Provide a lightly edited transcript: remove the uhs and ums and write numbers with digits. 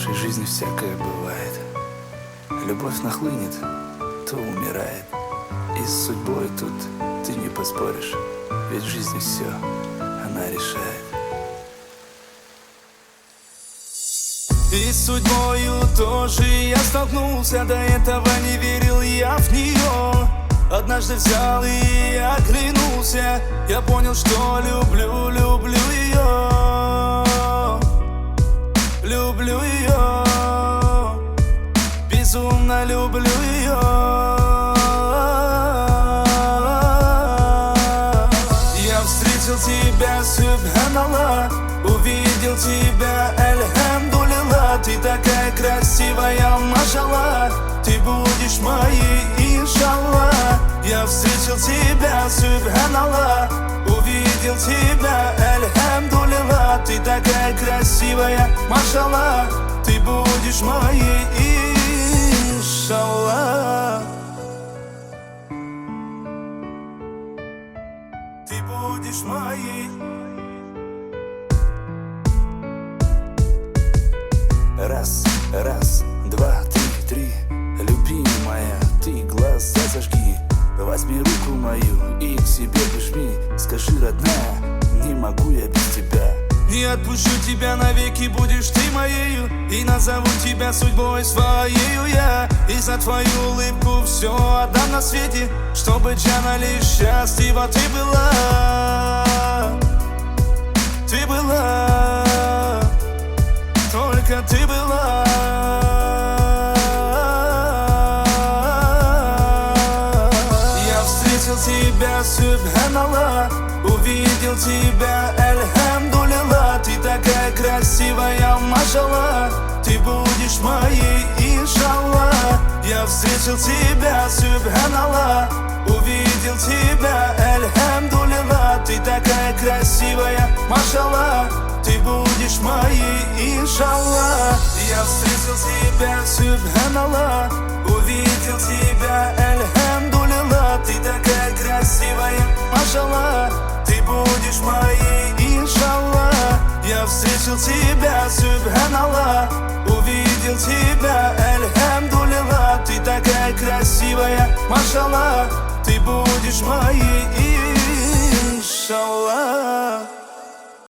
нашей жизни всякое бывает. Любовь нахлынет, то умирает. И с судьбой тут ты не поспоришь, ведь в жизни все она решает. И с судьбою тоже я столкнулся, до этого не верил я в нее. Однажды взял и оглянулся, я понял, что люблю ее. Люблю ее, безумно люблю ее. Я встретил тебя, субханаллах, увидел тебя, альхамдулилlah. Ты такая красивая, машаллах, ты будешь моей, иншаллах. Я встретил тебя, субханаллах, увидел тебя, альхамдулилlah. Ты такая красивая, машаллах, ты будешь моей, иншаллах. Ты будешь моей. Раз, раз, два, три, любимая, ты глаза зажги. Возьми руку мою и к себе прижми. Скажи, родная, не могу я без тебя. Не отпущу тебя навеки, будешь ты моею, и назову тебя судьбой своею я. И за твою улыбку все отдам на свете, чтобы Джана лишь счастлива ты была. Ты была, только ты была. Я встретил тебя, субханаллах, увидел тебя, альхамдулилlah. Ты такая красивая, машаллах, ты будешь моей, иншаллах. Я встретил тебя, субханаллах, увидел тебя, альхамдулилlah. Ты такая красивая, машаллах, ты будешь моей, иншаллах. Я встретил тебя, субханаллах, увидел тебя, альхамдулилlah. Ты такая красивая, машаллах, ты будешь моей, иншаллах. Я встретил тебя, субханаллах, увидел тебя, альхамдулилlah. Ты такая красивая, машаллах, ты будешь моей, иншаллах.